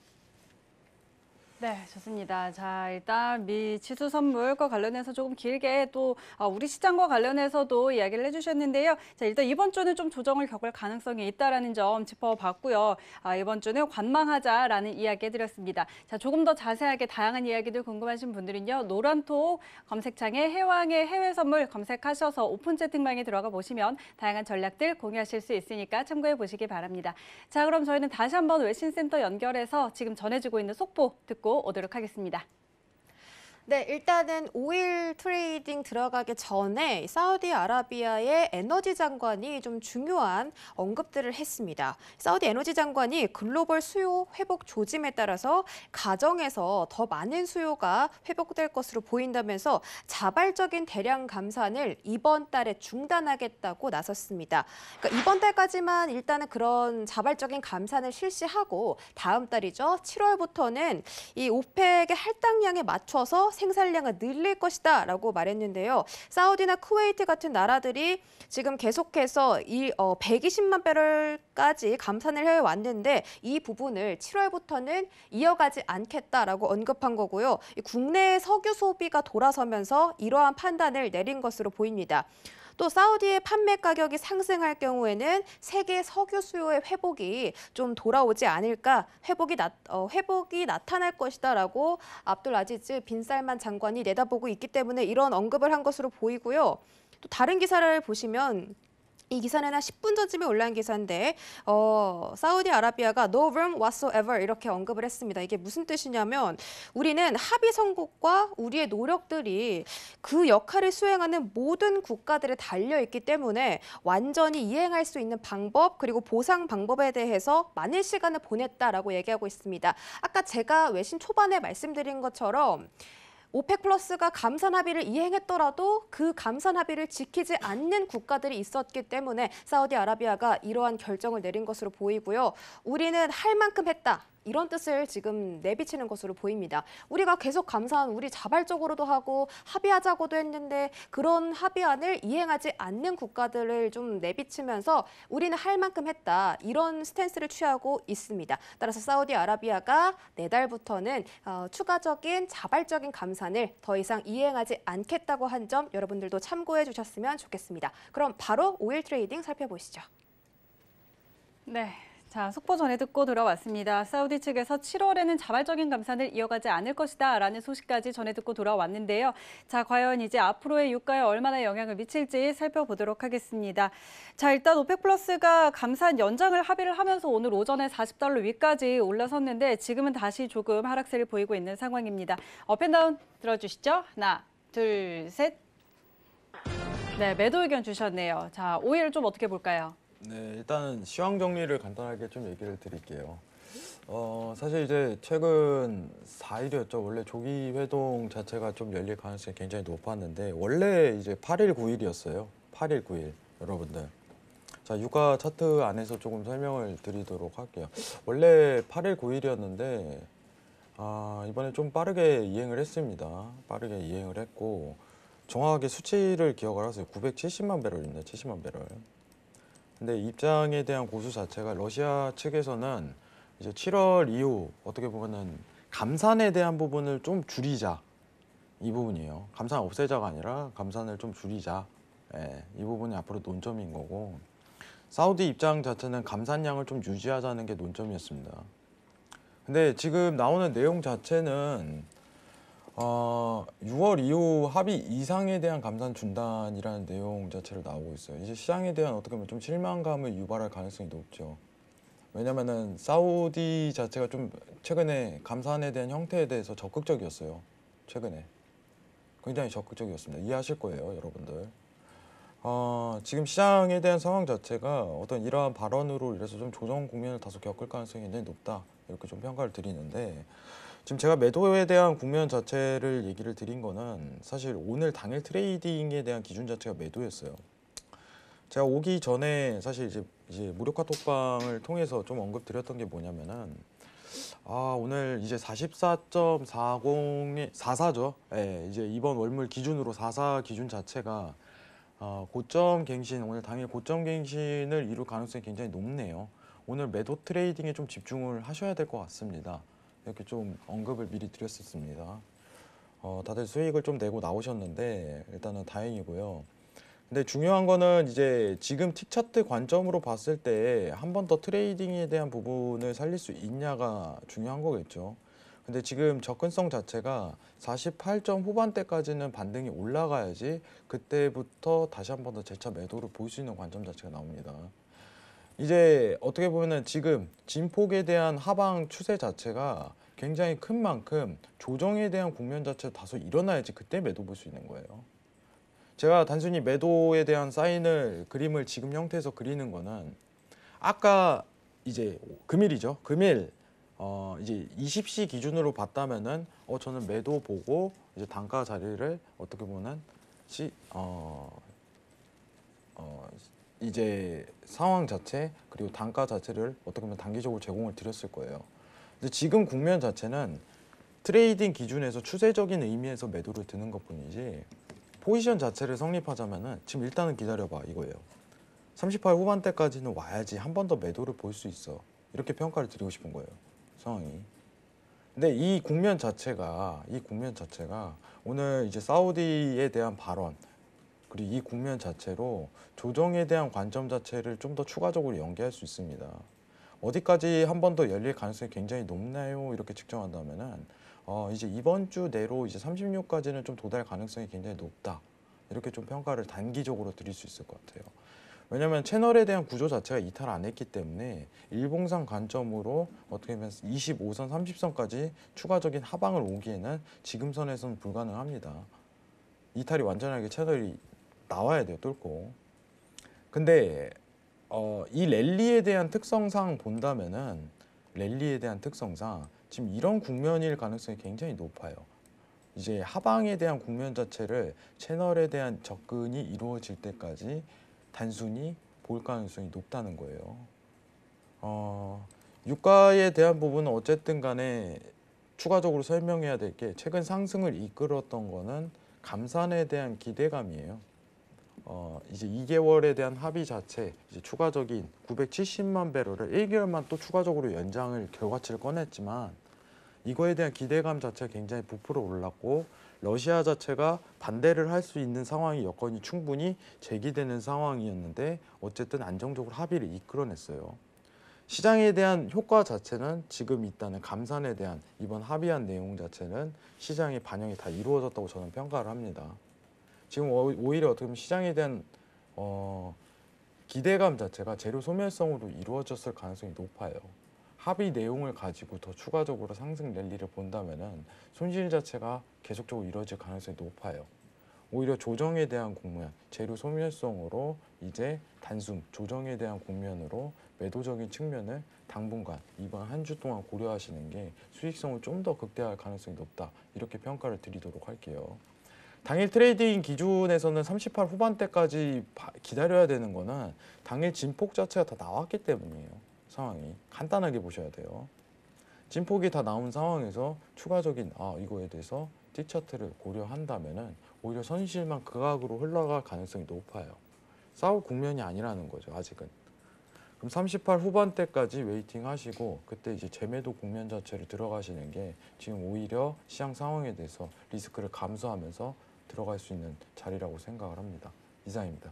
네, 좋습니다. 자, 일단 미 지수 선물과 관련해서 조금 길게 또 우리 시장과 관련해서도 이야기를 해주셨는데요. 자, 일단 이번 주는 좀 조정을 겪을 가능성이 있다라는 점 짚어봤고요. 이번 주는 관망하자라는 이야기 해드렸습니다. 자, 조금 더 자세하게 다양한 이야기들 궁금하신 분들은요. 노란톡 검색창에 해왕의 해외 선물 검색하셔서 오픈 채팅방에 들어가 보시면 다양한 전략들 공유하실 수 있으니까 참고해 보시기 바랍니다. 자, 그럼 저희는 다시 한번 외신센터 연결해서 지금 전해지고 있는 속보 듣고 오도록 하겠습니다. 네, 일단은 오일 트레이딩 들어가기 전에 사우디아라비아의 에너지 장관이 좀 중요한 언급들을 했습니다. 사우디 에너지 장관이 글로벌 수요 회복 조짐에 따라서 가정에서 더 많은 수요가 회복될 것으로 보인다면서 자발적인 대량 감산을 이번 달에 중단하겠다고 나섰습니다. 그러니까 이번 달까지만 일단은 그런 자발적인 감산을 실시하고 다음 달이죠. 7월부터는 이 오펙의 할당량에 맞춰서 생산량을 늘릴 것이다 라고 말했는데요. 사우디나 쿠웨이트 같은 나라들이 지금 계속해서 120만 배럴까지 감산을 해왔는데 이 부분을 7월부터는 이어가지 않겠다라고 언급한 거고요. 국내 석유 소비가 돌아서면서 이러한 판단을 내린 것으로 보입니다. 또 사우디의 판매 가격이 상승할 경우에는 세계 석유 수요의 회복이 좀 돌아오지 않을까, 회복이 나타날 것이다라고 압둘 아지즈 빈 살만 장관이 내다보고 있기 때문에 이런 언급을 한 것으로 보이고요. 또 다른 기사를 보시면 이 기사는 한 10분 전쯤에 올라온 기사인데 사우디아라비아가 no room whatsoever 이렇게 언급을 했습니다. 이게 무슨 뜻이냐면 우리는 합의 선국과 우리의 노력들이 그 역할을 수행하는 모든 국가들에 달려있기 때문에 완전히 이행할 수 있는 방법 그리고 보상 방법에 대해서 많은 시간을 보냈다라고 얘기하고 있습니다. 아까 제가 외신 초반에 말씀드린 것처럼 오펙 플러스가 감산 합의를 이행했더라도 그 감산 합의를 지키지 않는 국가들이 있었기 때문에 사우디아라비아가 이러한 결정을 내린 것으로 보이고요. 우리는 할 만큼 했다. 이런 뜻을 지금 내비치는 것으로 보입니다. 우리가 계속 감산, 우리 자발적으로도 하고 합의하자고도 했는데 그런 합의안을 이행하지 않는 국가들을 좀 내비치면서 우리는 할 만큼 했다. 이런 스탠스를 취하고 있습니다. 따라서 사우디아라비아가 내달부터는 추가적인 자발적인 감산을 더 이상 이행하지 않겠다고 한 점 여러분들도 참고해 주셨으면 좋겠습니다. 그럼 바로 오일 트레이딩 살펴보시죠. 네. 자, 속보 전해 듣고 돌아왔습니다. 사우디 측에서 7월에는 자발적인 감산을 이어가지 않을 것이다 라는 소식까지 전해 듣고 돌아왔는데요. 자, 과연 이제 앞으로의 유가에 얼마나 영향을 미칠지 살펴보도록 하겠습니다. 자, 일단 오펙 플러스가 감산 연장을 합의를 하면서 오늘 오전에 $40 위까지 올라섰는데 지금은 다시 조금 하락세를 보이고 있는 상황입니다. 업앤다운 들어주시죠. 하나, 둘, 셋. 네, 매도 의견 주셨네요. 자, 오일 좀 어떻게 볼까요? 네, 일단은 시황 정리를 간단하게 좀 얘기를 드릴게요. 사실 이제 최근 4일이었죠. 원래 조기 회동 자체가 좀 열릴 가능성이 굉장히 높았는데 원래 이제 8일, 9일이었어요. 8일, 9일 여러분들. 자, 유가 차트 안에서 조금 설명을 드리도록 할게요. 원래 8일, 9일이었는데 이번에 좀 빠르게 이행을 했습니다. 빠르게 이행을 했고 정확하게 수치를 기억을 하세요. 970만 배럴입니다. 70만 배럴. 근데 입장에 대한 고수 자체가 러시아 측에서는 이제 7월 이후 어떻게 보면은 감산에 대한 부분을 좀 줄이자 이 부분이에요. 감산 없애자가 아니라 감산을 좀 줄이자. 예, 이 부분이 앞으로 논점인 거고 사우디 입장 자체는 감산량을 좀 유지하자는 게 논점이었습니다. 근데 지금 나오는 내용 자체는 6월 이후 합의 이상에 대한 감산 중단이라는 내용 자체를 나오고 있어요. 이제 시장에 대한 어떻게 보면 좀 실망감을 유발할 가능성이 높죠. 왜냐면은 사우디 자체가 좀 최근에 감산에 대한 형태에 대해서 적극적이었어요. 최근에 굉장히 적극적이었습니다. 이해하실 거예요, 여러분들. 지금 시장에 대한 상황 자체가 어떤 이러한 발언으로 인해서 좀 조정 국면을 다소 겪을 가능성이 굉장히 높다. 이렇게 좀 평가를 드리는데 지금 제가 매도에 대한 국면 자체를 얘기를 드린 거는 사실 오늘 당일 트레이딩에 대한 기준 자체가 매도였어요. 제가 오기 전에 사실 이제 무료카 톡방을 통해서 좀 언급드렸던 게 뭐냐면은 오늘 이제 44.44죠. 예, 이제 이번 월물 기준으로 44 기준 자체가 고점 갱신, 오늘 당일 고점 갱신을 이룰 가능성이 굉장히 높네요. 오늘 매도 트레이딩에 좀 집중을 하셔야 될 것 같습니다. 이렇게 좀 언급을 미리 드렸었습니다. 다들 수익을 좀 내고 나오셨는데 일단은 다행이고요. 근데 중요한 거는 이제 지금 틱 차트 관점으로 봤을 때 한 번 더 트레이딩에 대한 부분을 살릴 수 있냐가 중요한 거겠죠. 근데 지금 접근성 자체가 48점 후반대까지는 반등이 올라가야지 그때부터 다시 한 번 더 재차 매도를 볼 수 있는 관점 자체가 나옵니다. 이제 어떻게 보면은 지금 진폭에 대한 하방 추세 자체가 굉장히 큰 만큼 조정에 대한 국면 자체가 다소 일어나야지 그때 매도 볼 수 있는 거예요. 제가 단순히 매도에 대한 사인을 그림을 지금 형태에서 그리는 거는 아까 이제 금일이죠. 금일 이제 20시 기준으로 봤다면은 저는 매도 보고 이제 단가 자리를 어떻게 보면 이제 상황 자체 그리고 단가 자체를 어떻게 보면 단기적으로 제공을 드렸을 거예요. 근데 지금 국면 자체는 트레이딩 기준에서 추세적인 의미에서 매도를 드는 것뿐이지 포지션 자체를 성립하자면은 지금 일단은 기다려봐 이거예요. 38 후반대까지는 와야지 한 번 더 매도를 볼 수 있어. 이렇게 평가를 드리고 싶은 거예요. 상황이. 근데 이 국면 자체가 오늘 이제 사우디에 대한 발언 그리고 이 국면 자체로 조정에 대한 관점 자체를 좀 더 추가적으로 연계할 수 있습니다. 어디까지 한 번 더 열릴 가능성이 굉장히 높나요? 이렇게 측정한다면은 이제 이번 주 내로 이제 36까지는 좀 도달 가능성이 굉장히 높다. 이렇게 좀 평가를 단기적으로 드릴 수 있을 것 같아요. 왜냐하면 채널에 대한 구조 자체가 이탈 안 했기 때문에 일봉상 관점으로 어떻게 보면 25선, 30선까지 추가적인 하방을 오기에는 지금 선에서는 불가능합니다. 이탈이 완전하게 채널이 나와야 돼요, 뚫고. 근데 이 랠리에 대한 특성상 본다면은 지금 이런 국면일 가능성이 굉장히 높아요. 이제 하방에 대한 국면 자체를 채널에 대한 접근이 이루어질 때까지 단순히 볼 가능성이 높다는 거예요. 유가에 대한 부분은 어쨌든 간에 추가적으로 설명해야 될 게 최근 상승을 이끌었던 거는 감산에 대한 기대감이에요. 이제 2개월에 대한 합의 자체 이제 추가적인 970만 배럴을 1개월만 또 추가적으로 연장을 결과치를 꺼냈지만 이거에 대한 기대감 자체가 굉장히 부풀어 올랐고 러시아 자체가 반대를 할 수 있는 상황이 여건이 충분히 제기되는 상황이었는데 어쨌든 안정적으로 합의를 이끌어냈어요. 시장에 대한 효과 자체는 지금 있다는 감산에 대한 이번 합의한 내용 자체는 시장에 반영이 다 이루어졌다고 저는 평가를 합니다. 지금 오히려 어떻게 보면 시장에 대한 기대감 자체가 재료 소멸성으로 이루어졌을 가능성이 높아요. 합의 내용을 가지고 더 추가적으로 상승 랠리를 본다면은 손실 자체가 계속적으로 이루어질 가능성이 높아요. 오히려 조정에 대한 국면, 재료 소멸성으로 이제 단숨 조정에 대한 국면으로 매도적인 측면을 당분간 이번 한 주 동안 고려하시는 게 수익성을 좀 더 극대화할 가능성이 높다. 이렇게 평가를 드리도록 할게요. 당일 트레이딩 기준에서는 38 후반대까지 기다려야 되는 거는 당일 진폭 자체가 다 나왔기 때문이에요. 상황이 간단하게 보셔야 돼요. 진폭이 다 나온 상황에서 추가적인 이거에 대해서 T차트를 고려한다면은 오히려 손실만 극악으로 흘러갈 가능성이 높아요. 싸울 국면이 아니라는 거죠. 아직은. 그럼 38 후반대까지 웨이팅 하시고 그때 이제 재매도 국면 자체를 들어가시는 게 지금 오히려 시장 상황에 대해서 리스크를 감수하면서 들어갈 수 있는 자리라고 생각을 합니다. 이상입니다.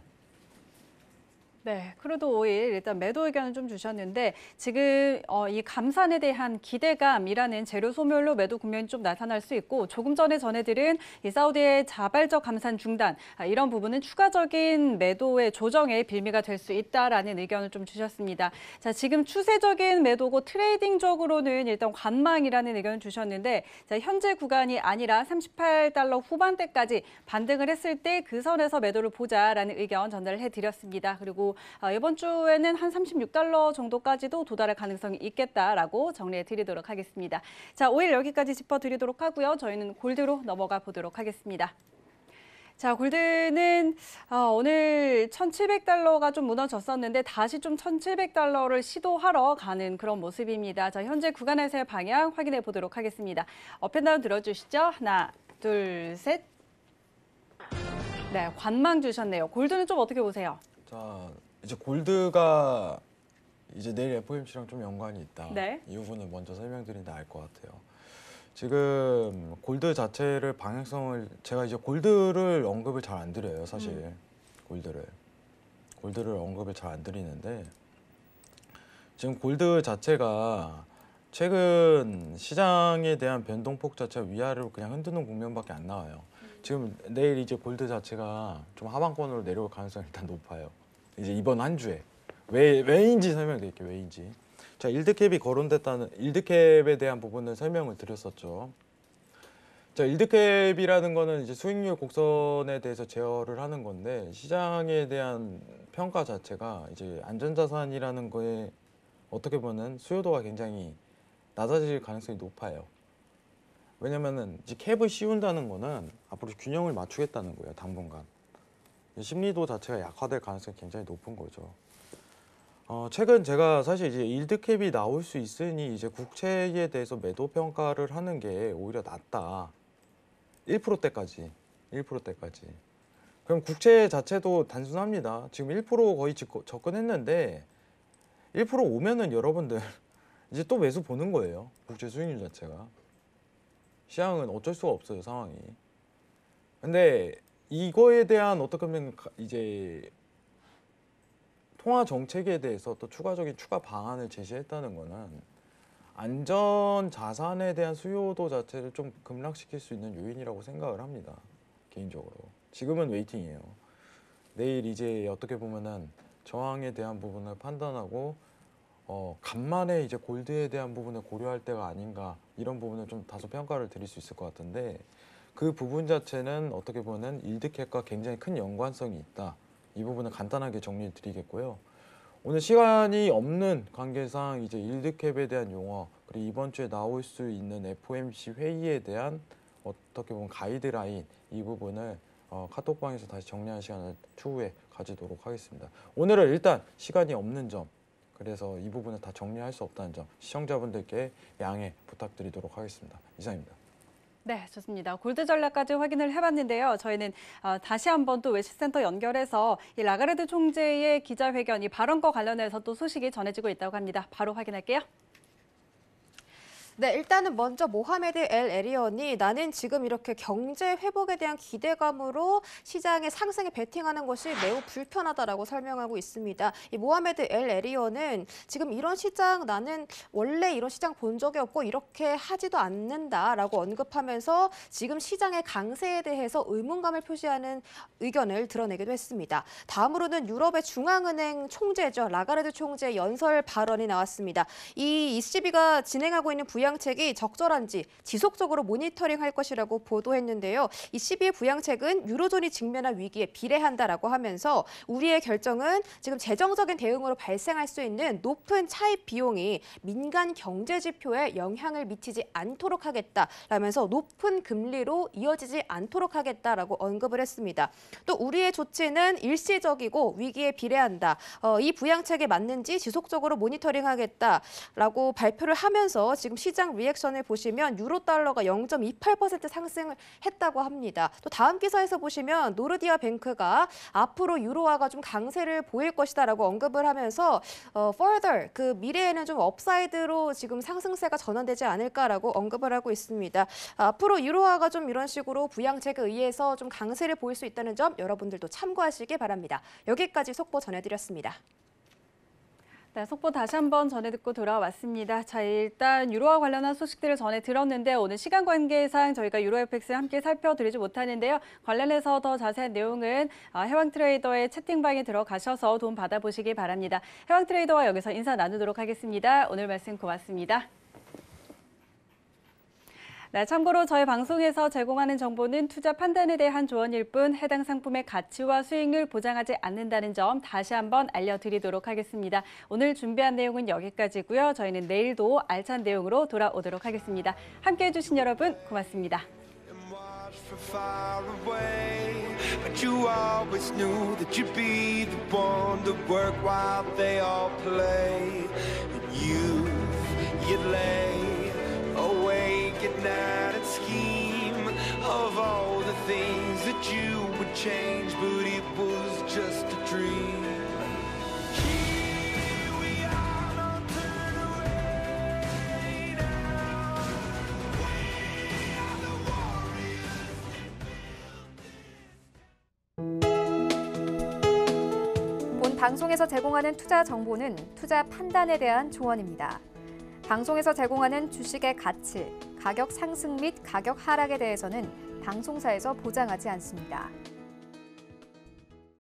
네, 크루드 오일 일단 매도 의견을 좀 주셨는데 지금 이 감산에 대한 기대감이라는 재료 소멸로 매도 국면이 좀 나타날 수 있고 조금 전에 전해드린 이 사우디의 자발적 감산 중단 이런 부분은 추가적인 매도의 조정의 빌미가 될 수 있다라는 의견을 좀 주셨습니다. 자, 지금 추세적인 매도고 트레이딩적으로는 일단 관망이라는 의견을 주셨는데 자, 현재 구간이 아니라 38달러 후반대까지 반등을 했을 때 그 선에서 매도를 보자라는 의견 전달을 해드렸습니다. 그리고 이번 주에는 한 36달러 정도까지도 도달할 가능성이 있겠다라고 정리해 드리도록 하겠습니다. 자, 오일 여기까지 짚어드리도록 하고요. 저희는 골드로 넘어가 보도록 하겠습니다. 자, 골드는 오늘 1,700달러가 좀 무너졌었는데 다시 좀 1,700달러를 시도하러 가는 그런 모습입니다. 자, 현재 구간에서의 방향 확인해 보도록 하겠습니다. 업앤다운 들어주시죠. 하나, 둘, 셋. 네, 관망 주셨네요. 골드는 좀 어떻게 보세요? 자, 이제 골드가 이제 내일 FOMC랑 좀 연관이 있다. 네. 이 부분은 먼저 설명드리는데 알 것 같아요. 지금 골드 자체를 방향성을 제가 이제 골드를 언급을 잘 안 드려요, 사실. 골드를 언급을 잘 안 드리는데 지금 골드 자체가 최근 시장에 대한 변동폭 자체가 위아래로 그냥 흔드는 국면밖에 안 나와요. 지금 내일 이제 골드 자체가 좀 하방권으로 내려올 가능성이 일단 높아요. 이제 이번 한 주에 왜인지 설명드릴게요. 왜인지. 자, 일드캡이 거론됐다는 일드캡에 대한 부분을 설명을 드렸었죠. 자, 일드캡이라는 거는 이제 수익률 곡선에 대해서 제어를 하는 건데 시장에 대한 평가 자체가 이제 안전자산이라는 거에 어떻게 보면 수요도가 굉장히 낮아질 가능성이 높아요. 왜냐면은 이제 캡을 씌운다는 거는 앞으로 균형을 맞추겠다는 거예요, 당분간. 심리도 자체가 약화될 가능성이 굉장히 높은 거죠. 최근 제가 사실 이제 일드캡이 나올 수 있으니 이제 국채에 대해서 매도 평가를 하는 게 오히려 낫다. 1%대까지. 그럼 국채 자체도 단순합니다. 지금 1% 거의 접근했는데 1% 오면은 여러분들 이제 또 매수 보는 거예요. 국채 수익률 자체가. 시장은 어쩔 수가 없어요, 상황이. 근데 이거에 대한 어떻게 보면 이제 통화 정책에 대해서 또 추가적인 추가 방안을 제시했다는 거는 안전 자산에 대한 수요도 자체를 좀 급락시킬 수 있는 요인이라고 생각을 합니다. 개인적으로. 지금은 웨이팅이에요. 내일 이제 어떻게 보면은 저항에 대한 부분을 판단하고 간만에 이제 골드에 대한 부분을 고려할 때가 아닌가 이런 부분을 좀 다소 평가를 드릴 수 있을 것 같은데 그 부분 자체는 어떻게 보면 일드캡과 굉장히 큰 연관성이 있다. 이 부분을 간단하게 정리를 드리겠고요. 오늘 시간이 없는 관계상 이제 일드캡에 대한 용어 그리고 이번 주에 나올 수 있는 FOMC 회의에 대한 어떻게 보면 가이드라인 이 부분을 카톡방에서 다시 정리하는 시간을 추후에 가지도록 하겠습니다. 오늘은 일단 시간이 없는 점 그래서 이 부분을 다 정리할 수 없다는 점 시청자분들께 양해 부탁드리도록 하겠습니다. 이상입니다. 네, 좋습니다. 골드 전략까지 확인을 해봤는데요. 저희는 다시 한번 또 외신센터 연결해서 이 라가르드 총재의 기자회견, 이 발언과 관련해서 또 소식이 전해지고 있다고 합니다. 바로 확인할게요. 네, 일단은 먼저 모하메드 엘 에리언이 나는 지금 이렇게 경제 회복에 대한 기대감으로 시장의 상승에 베팅하는 것이 매우 불편하다라고 설명하고 있습니다. 이 모하메드 엘 에리언은 지금 이런 시장 나는 원래 이런 시장 본 적이 없고 이렇게 하지도 않는다라고 언급하면서 지금 시장의 강세에 대해서 의문감을 표시하는 의견을 드러내기도 했습니다. 다음으로는 유럽의 중앙은행 총재죠. 라가르드 총재의 연설 발언이 나왔습니다. 이 ECB가 진행하고 있는 부양책이 적절한지 지속적으로 모니터링할 것이라고 보도했는데요. ECB의 부양책은 유로존이 직면한 위기에 비례한다라고 하면서 우리의 결정은 지금 재정적인 대응으로 발생할 수 있는 높은 차입 비용이 민간 경제 지표에 영향을 미치지 않도록 하겠다라면서 높은 금리로 이어지지 않도록 하겠다라고 언급을 했습니다. 또 우리의 조치는 일시적이고 위기에 비례한다. 이 부양책에 맞는지 지속적으로 모니터링하겠다라고 발표를 하면서 지금 시장 리액션을 보시면 유로 달러가 0.28% 상승을 했다고 합니다. 또 다음 기사에서 보시면 노르디아 뱅크가 앞으로 유로화가 좀 강세를 보일 것이다라고 언급을 하면서 further 그 미래에는 좀 업사이드로 지금 상승세가 전환되지 않을까라고 언급을 하고 있습니다. 앞으로 유로화가 좀 이런 식으로 부양책에 의해서 좀 강세를 보일 수 있다는 점 여러분들도 참고하시기 바랍니다. 여기까지 속보 전해드렸습니다. 네, 속보 다시 한번 전해 듣고 돌아왔습니다. 자, 일단 유로와 관련한 소식들을 전해 들었는데 오늘 시간 관계상 저희가 유로 FX를 함께 살펴드리지 못하는데요. 관련해서 더 자세한 내용은 해왕 트레이더의 채팅방에 들어가셔서 도움 받아보시기 바랍니다. 해왕 트레이더와 여기서 인사 나누도록 하겠습니다. 오늘 말씀 고맙습니다. 네, 참고로 저희 방송에서 제공하는 정보는 투자 판단에 대한 조언일 뿐 해당 상품의 가치와 수익률 보장하지 않는다는 점 다시 한번 알려드리도록 하겠습니다. 오늘 준비한 내용은 여기까지고요. 저희는 내일도 알찬 내용으로 돌아오도록 하겠습니다. 함께해 주신 여러분 고맙습니다. Awake at night and scheme of all the things that you would change, but it was just a dream. Here we are. 방송에서 제공하는 투자 정보는 투자 판단에 대한 조언입니다. 방송에서 제공하는 주식의 가치, 가격 상승 및 가격 하락에 대해서는 방송사에서 보장하지 않습니다.